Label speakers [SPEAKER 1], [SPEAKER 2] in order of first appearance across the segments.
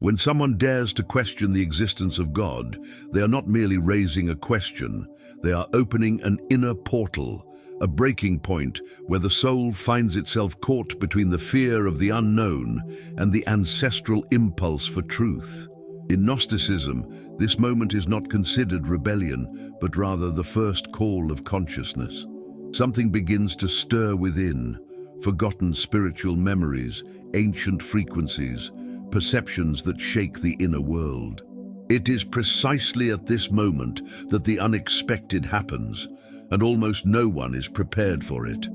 [SPEAKER 1] When someone dares to question the existence of God, they are not merely raising a question, they are opening an inner portal, a breaking point where the soul finds itself caught between the fear of the unknown and the ancestral impulse for truth. In Gnosticism, this moment is not considered rebellion, but rather the first call of consciousness. Something begins to stir within, forgotten spiritual memories, ancient frequencies, perceptions that shake the inner world. It is precisely at this moment that the unexpected happens, and almost no one is prepared for it.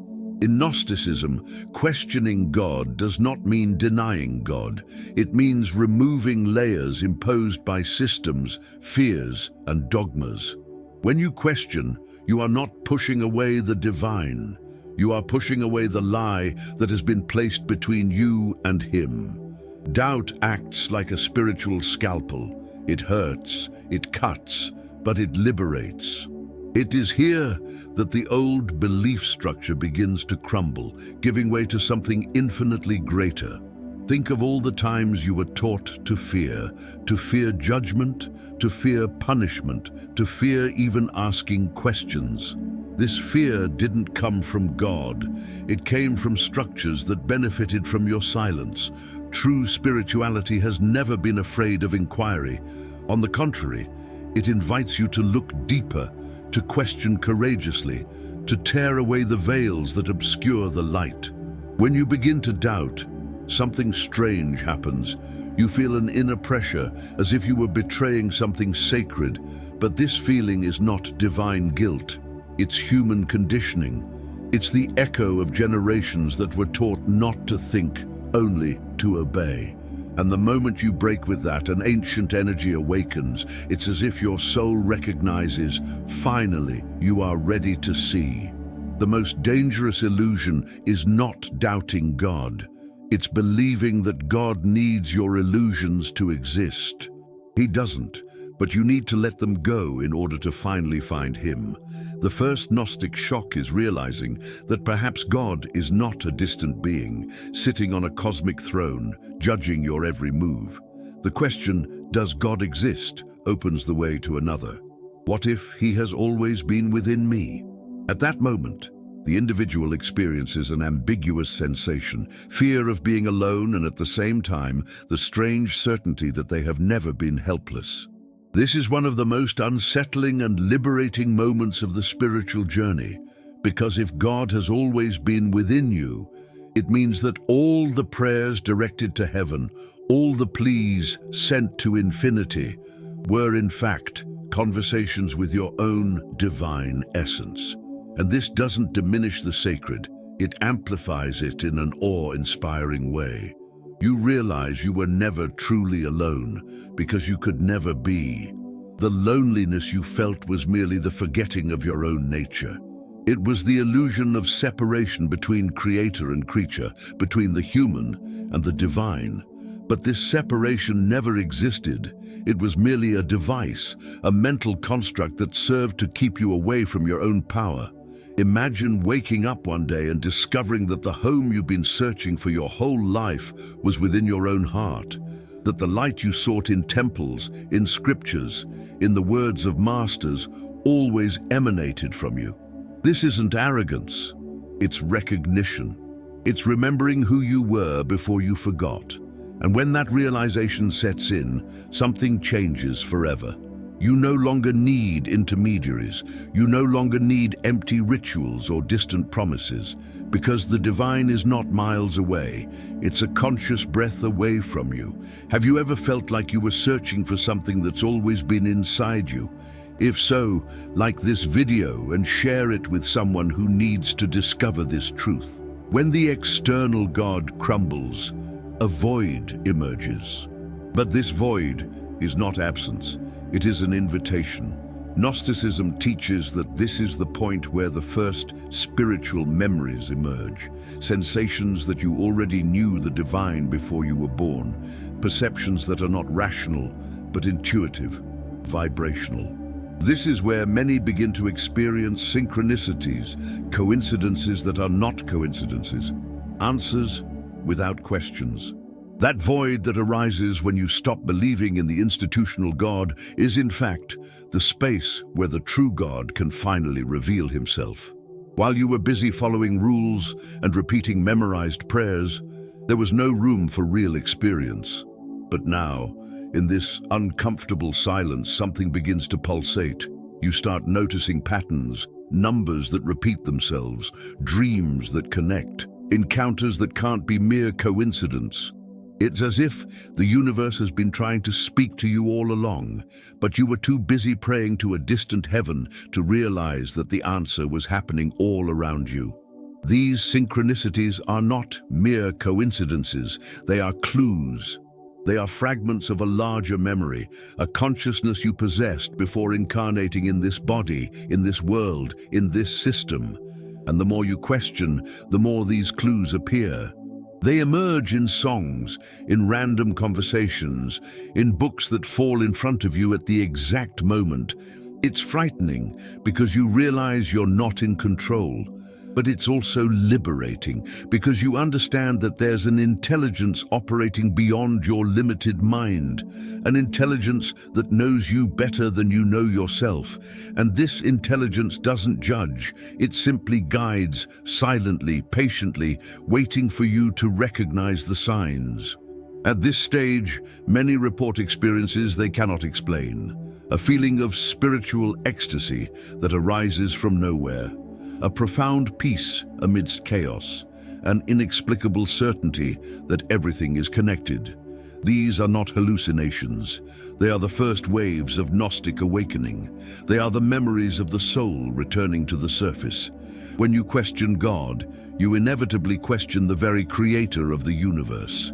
[SPEAKER 1] In Gnosticism, questioning God does not mean denying God. It means removing layers imposed by systems, fears, and dogmas. When you question, you are not pushing away the divine. You are pushing away the lie that has been placed between you and Him. Doubt acts like a spiritual scalpel. It hurts, it cuts, but it liberates. It is here that the old belief structure begins to crumble, giving way to something infinitely greater. Think of all the times you were taught to fear judgment, to fear punishment, to fear even asking questions. This fear didn't come from God. It came from structures that benefited from your silence. True spirituality has never been afraid of inquiry. On the contrary, it invites you to look deeper, to question courageously, to tear away the veils that obscure the light. When you begin to doubt, something strange happens. You feel an inner pressure, as if you were betraying something sacred, but this feeling is not divine guilt. It's human conditioning. It's the echo of generations that were taught not to think, only to obey. And the moment you break with that, an ancient energy awakens. It's as if your soul recognizes, finally, you are ready to see. The most dangerous illusion is not doubting God. It's believing that God needs your illusions to exist. He doesn't, but you need to let them go in order to finally find Him. The first Gnostic shock is realizing that perhaps God is not a distant being, sitting on a cosmic throne, judging your every move. The question, does God exist, opens the way to another. What if He has always been within me? At that moment, the individual experiences an ambiguous sensation, fear of being alone and at the same time, the strange certainty that they have never been helpless. This is one of the most unsettling and liberating moments of the spiritual journey, because if God has always been within you, it means that all the prayers directed to heaven, all the pleas sent to infinity, were in fact conversations with your own divine essence. And this doesn't diminish the sacred, it amplifies it in an awe-inspiring way. You realize you were never truly alone, because you could never be. The loneliness you felt was merely the forgetting of your own nature. It was the illusion of separation between creator and creature, between the human and the divine. But this separation never existed. It was merely a device, a mental construct that served to keep you away from your own power. Imagine waking up one day and discovering that the home you've been searching for your whole life was within your own heart, that the light you sought in temples, in scriptures, in the words of masters, always emanated from you. This isn't arrogance, it's recognition. It's remembering who you were before you forgot. And when that realization sets in, something changes forever. You no longer need intermediaries. You no longer need empty rituals or distant promises, because the divine is not miles away. It's a conscious breath away from you. Have you ever felt like you were searching for something that's always been inside you? If so, like this video and share it with someone who needs to discover this truth. When the external God crumbles, a void emerges. But this void is not absence. It is an invitation. Gnosticism teaches that this is the point where the first spiritual memories emerge, sensations that you already knew the divine before you were born, perceptions that are not rational, but intuitive, vibrational. This is where many begin to experience synchronicities, coincidences that are not coincidences, answers without questions. That void that arises when you stop believing in the institutional God is, in fact, the space where the true God can finally reveal himself. While you were busy following rules and repeating memorized prayers, there was no room for real experience. But now, in this uncomfortable silence, something begins to pulsate. You start noticing patterns, numbers that repeat themselves, dreams that connect, encounters that can't be mere coincidence. It's as if the universe has been trying to speak to you all along, but you were too busy praying to a distant heaven to realize that the answer was happening all around you. These synchronicities are not mere coincidences, they are clues. They are fragments of a larger memory, a consciousness you possessed before incarnating in this body, in this world, in this system. And the more you question, the more these clues appear. They emerge in songs, in random conversations, in books that fall in front of you at the exact moment. It's frightening because you realize you're not in control. But it's also liberating because you understand that there's an intelligence operating beyond your limited mind, an intelligence that knows you better than you know yourself. And this intelligence doesn't judge, it simply guides, silently, patiently, waiting for you to recognize the signs. At this stage, many report experiences they cannot explain, a feeling of spiritual ecstasy that arises from nowhere. A profound peace amidst chaos, an inexplicable certainty that everything is connected. These are not hallucinations. They are the first waves of Gnostic awakening. They are the memories of the soul returning to the surface. When you question God, you inevitably question the very creator of the universe.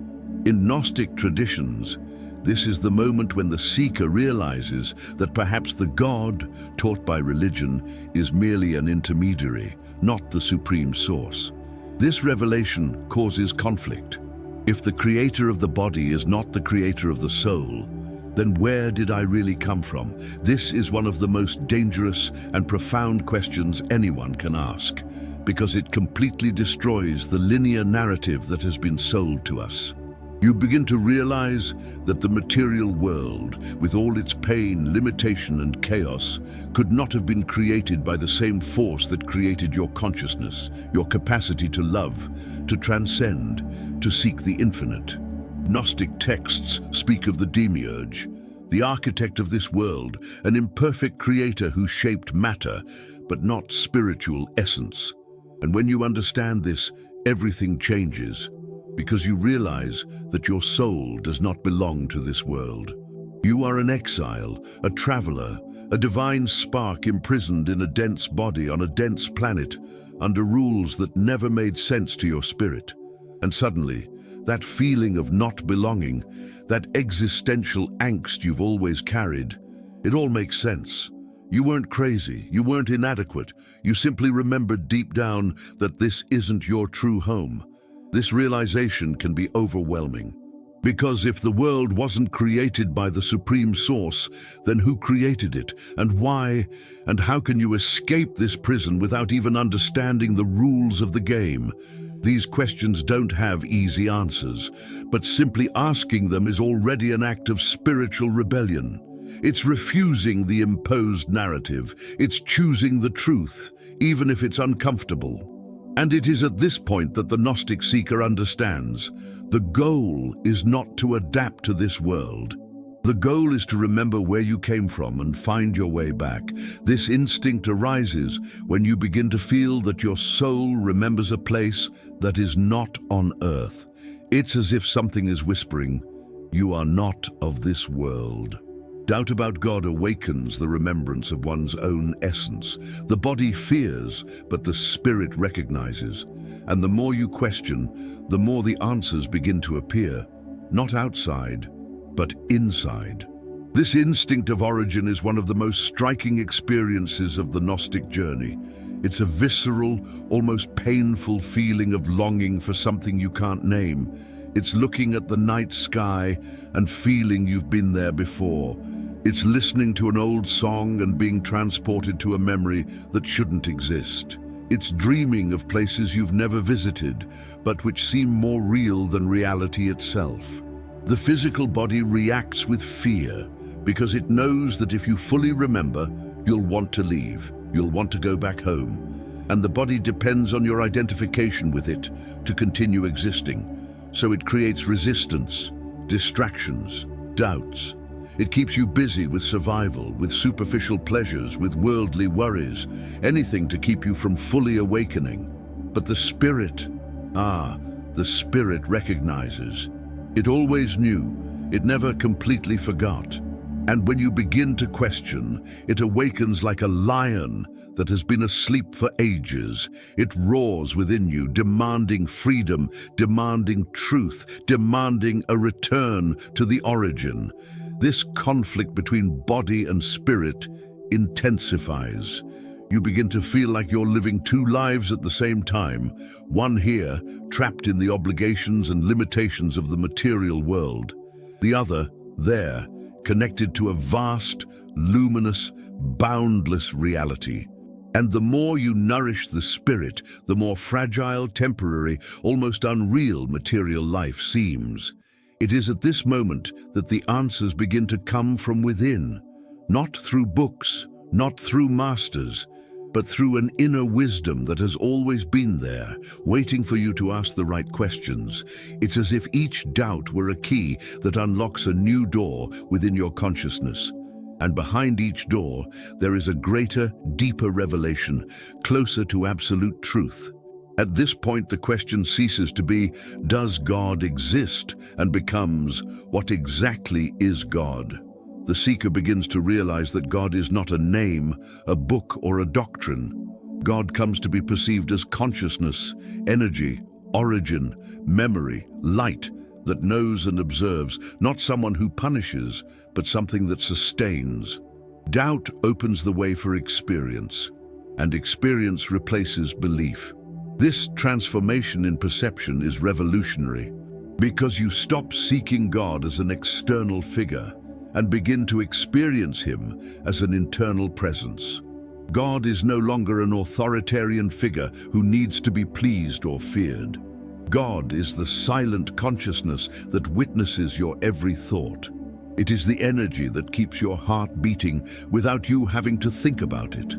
[SPEAKER 1] In Gnostic traditions, this is the moment when the seeker realizes that perhaps the God taught by religion is merely an intermediary, not the supreme source. This revelation causes conflict. If the creator of the body is not the creator of the soul, then where did I really come from? This is one of the most dangerous and profound questions anyone can ask, because it completely destroys the linear narrative that has been sold to us. You begin to realize that the material world, with all its pain, limitation, and chaos, could not have been created by the same force that created your consciousness, your capacity to love, to transcend, to seek the infinite. Gnostic texts speak of the demiurge, the architect of this world, an imperfect creator who shaped matter, but not spiritual essence. And when you understand this, everything changes, because you realize that your soul does not belong to this world. You are an exile, a traveler, a divine spark imprisoned in a dense body on a dense planet, under rules that never made sense to your spirit. And suddenly, that feeling of not belonging, that existential angst you've always carried, it all makes sense. You weren't crazy, you weren't inadequate, you simply remembered deep down that this isn't your true home. This realization can be overwhelming. Because if the world wasn't created by the Supreme Source, then who created it, and why, and how can you escape this prison without even understanding the rules of the game? These questions don't have easy answers, but simply asking them is already an act of spiritual rebellion. It's refusing the imposed narrative. It's choosing the truth, even if it's uncomfortable. And it is at this point that the Gnostic seeker understands. The goal is not to adapt to this world. The goal is to remember where you came from and find your way back. This instinct arises when you begin to feel that your soul remembers a place that is not on earth. It's as if something is whispering, "You are not of this world." Doubt about God awakens the remembrance of one's own essence. The body fears, but the spirit recognizes. And the more you question, the more the answers begin to appear, not outside, but inside. This instinct of origin is one of the most striking experiences of the Gnostic journey. It's a visceral, almost painful feeling of longing for something you can't name. It's looking at the night sky and feeling you've been there before. It's listening to an old song and being transported to a memory that shouldn't exist. It's dreaming of places you've never visited, but which seem more real than reality itself. The physical body reacts with fear because it knows that if you fully remember, you'll want to leave, you'll want to go back home, and the body depends on your identification with it to continue existing. So it creates resistance, distractions, doubts. It keeps you busy with survival, with superficial pleasures, with worldly worries, anything to keep you from fully awakening. But the spirit recognizes. It always knew. It never completely forgot. And when you begin to question, it awakens like a lion that has been asleep for ages. It roars within you, demanding freedom, demanding truth, demanding a return to the origin. This conflict between body and spirit intensifies. You begin to feel like you're living two lives at the same time, one here, trapped in the obligations and limitations of the material world, the other there, connected to a vast, luminous, boundless reality. And the more you nourish the spirit, the more fragile, temporary, almost unreal material life seems. It is at this moment that the answers begin to come from within, not through books, not through masters, but through an inner wisdom that has always been there, waiting for you to ask the right questions. It's as if each doubt were a key that unlocks a new door within your consciousness. And behind each door, there is a greater, deeper revelation, closer to absolute truth. At this point, the question ceases to be, does God exist? And becomes, what exactly is God? The seeker begins to realize that God is not a name, a book, or a doctrine. God comes to be perceived as consciousness, energy, origin, memory, light that knows and observes, not someone who punishes, but something that sustains. Doubt opens the way for experience, and experience replaces belief. This transformation in perception is revolutionary, because you stop seeking God as an external figure and begin to experience him as an internal presence. God is no longer an authoritarian figure who needs to be pleased or feared. God is the silent consciousness that witnesses your every thought. It is the energy that keeps your heart beating without you having to think about it.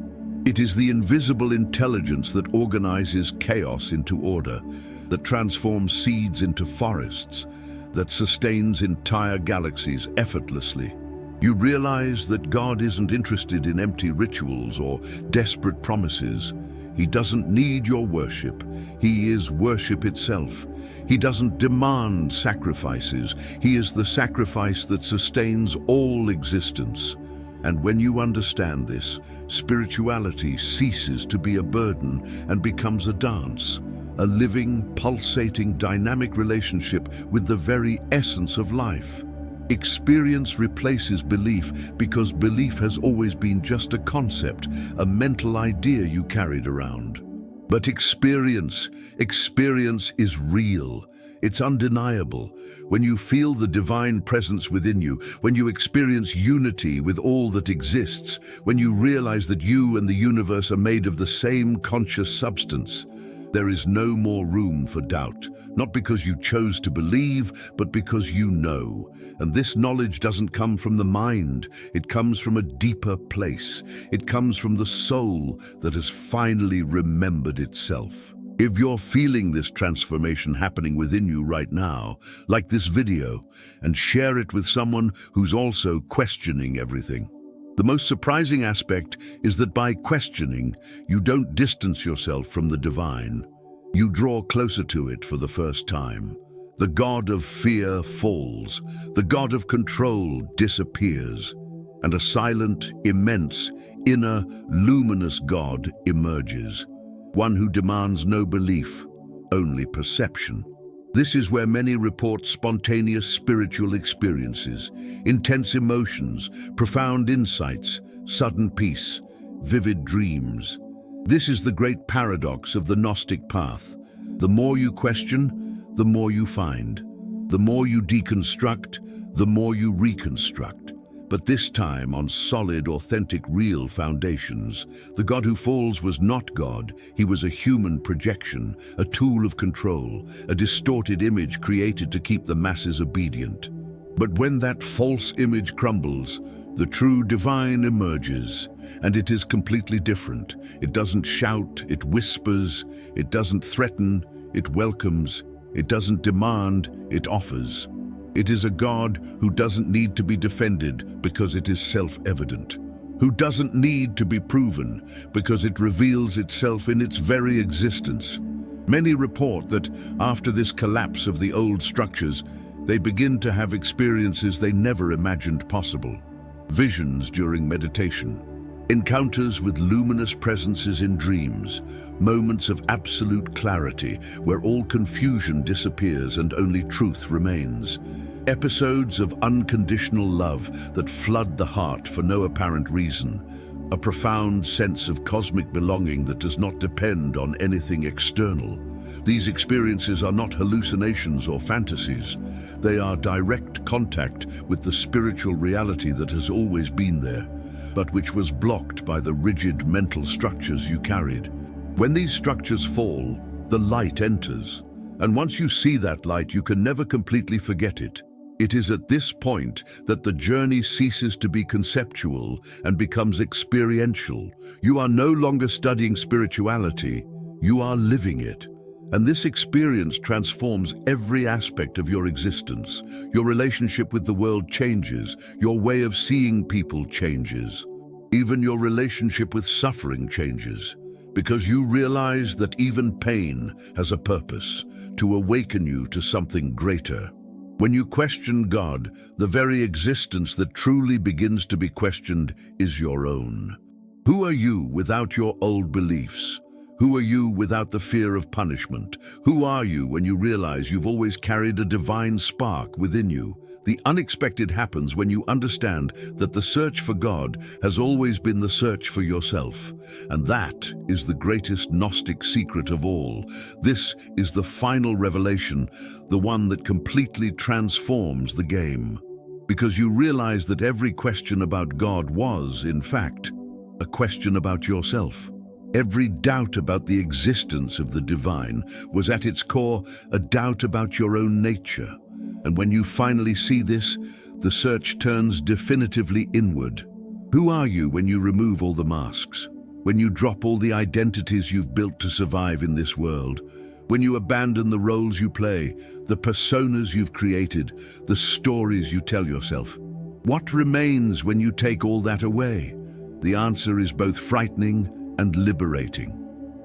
[SPEAKER 1] It is the invisible intelligence that organizes chaos into order, that transforms seeds into forests, that sustains entire galaxies effortlessly. You realize that God isn't interested in empty rituals or desperate promises. He doesn't need your worship. He is worship itself. He doesn't demand sacrifices. He is the sacrifice that sustains all existence. And when you understand this, spirituality ceases to be a burden and becomes a dance, a living, pulsating, dynamic relationship with the very essence of life. Experience replaces belief because belief has always been just a concept, a mental idea you carried around. But experience is real. It's undeniable. When you feel the divine presence within you, when you experience unity with all that exists, when you realize that you and the universe are made of the same conscious substance, there is no more room for doubt, not because you chose to believe, but because you know. And this knowledge doesn't come from the mind, it comes from a deeper place. It comes from the soul that has finally remembered itself. If you're feeling this transformation happening within you right now, like this video, and share it with someone who's also questioning everything. The most surprising aspect is that by questioning, you don't distance yourself from the divine. You draw closer to it for the first time. The god of fear falls, the god of control disappears, and a silent, immense, inner, luminous God emerges. One who demands no belief, only perception. This is where many report spontaneous spiritual experiences, intense emotions, profound insights, sudden peace, vivid dreams. This is the great paradox of the Gnostic path. The more you question, the more you find. The more you deconstruct, the more you reconstruct. but this time on solid, authentic, real foundations. The God who falls was not God. He was a human projection, a tool of control, a distorted image created to keep the masses obedient. But when that false image crumbles, the true divine emerges, and it is completely different. It doesn't shout, it whispers, it doesn't threaten, it welcomes, it doesn't demand, it offers. It is a God who doesn't need to be defended because it is self-evident, who doesn't need to be proven because it reveals itself in its very existence. Many report that after this collapse of the old structures, they begin to have experiences they never imagined possible. Visions during meditation, encounters with luminous presences in dreams, moments of absolute clarity where all confusion disappears and only truth remains. Episodes of unconditional love that flood the heart for no apparent reason. A profound sense of cosmic belonging that does not depend on anything external. These experiences are not hallucinations or fantasies. They are direct contact with the spiritual reality that has always been there, but which was blocked by the rigid mental structures you carried. When these structures fall, the light enters. And once you see that light, you can never completely forget it. It is at this point that the journey ceases to be conceptual and becomes experiential. You are no longer studying spirituality, you are living it. And this experience transforms every aspect of your existence. Your relationship with the world changes, your way of seeing people changes. Even your relationship with suffering changes, because you realize that even pain has a purpose, to awaken you to something greater. When you question God, the very existence that truly begins to be questioned is your own. Who are you without your old beliefs? Who are you without the fear of punishment? Who are you when you realize you've always carried a divine spark within you? The unexpected happens when you understand that the search for God has always been the search for yourself. And that is the greatest Gnostic secret of all. This is the final revelation, the one that completely transforms the game. Because you realize that every question about God was, in fact, a question about yourself. Every doubt about the existence of the divine was at its core a doubt about your own nature. And when you finally see this, the search turns definitively inward. Who are you when you remove all the masks? When you drop all the identities you've built to survive in this world? When you abandon the roles you play, the personas you've created, the stories you tell yourself? What remains when you take all that away? The answer is both frightening and liberating.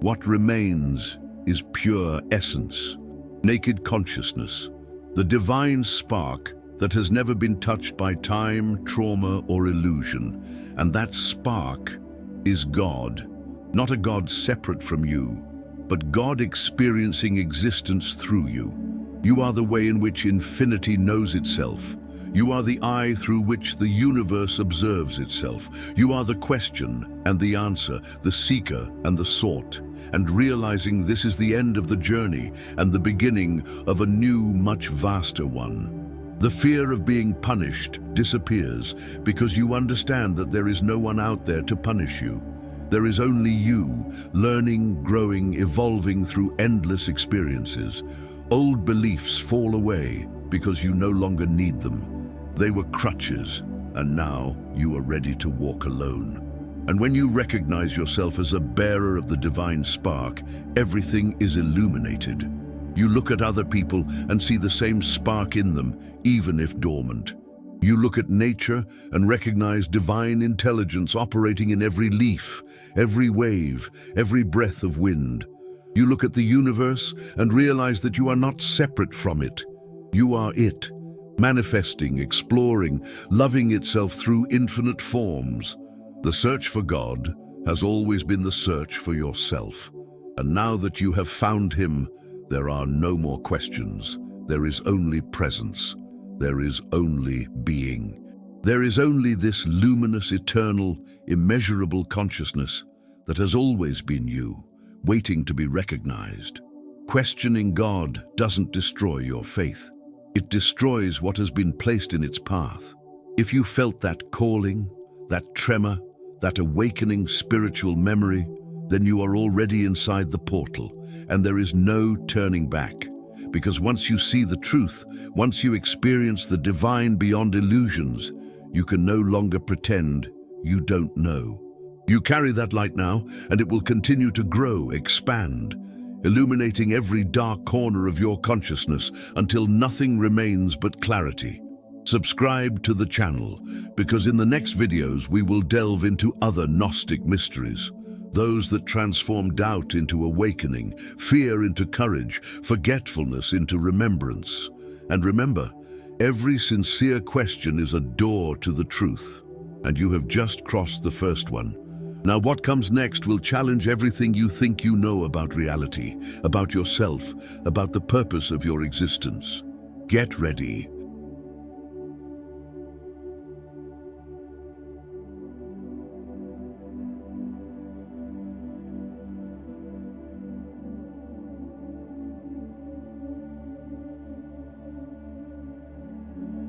[SPEAKER 1] What remains is pure essence, naked consciousness, the divine spark that has never been touched by time, trauma, or illusion. And that spark is God. Not a God separate from you, but God experiencing existence through you. You are the way in which infinity knows itself. You are the eye through which the universe observes itself. You are the question and the answer, the seeker and the sought. And realizing this is the end of the journey and the beginning of a new, much vaster one. The fear of being punished disappears because you understand that there is no one out there to punish you. There is only you, learning, growing, evolving through endless experiences. Old beliefs fall away because you no longer need them. They were crutches, and now you are ready to walk alone. And when you recognize yourself as a bearer of the divine spark, everything is illuminated. You look at other people and see the same spark in them, even if dormant. You look at nature and recognize divine intelligence operating in every leaf, every wave, every breath of wind. You look at the universe and realize that you are not separate from it. You are it, manifesting, exploring, loving itself through infinite forms. The search for God has always been the search for yourself. And now that you have found Him, there are no more questions. There is only presence. There is only being. There is only this luminous, eternal, immeasurable consciousness that has always been you, waiting to be recognized. Questioning God doesn't destroy your faith. It destroys what has been placed in its path. If you felt that calling, that tremor, that awakening spiritual memory, then you are already inside the portal, and there is no turning back. Because once you see the truth, once you experience the divine beyond illusions, you can no longer pretend you don't know. You carry that light now, and it will continue to grow, expand, illuminating every dark corner of your consciousness until nothing remains but clarity. Subscribe to the channel, because in the next videos we will delve into other Gnostic mysteries, those that transform doubt into awakening, fear into courage, forgetfulness into remembrance. And remember, every sincere question is a door to the truth, and you have just crossed the first one. Now what comes next will challenge everything you think you know about reality, about yourself, about the purpose of your existence. Get ready.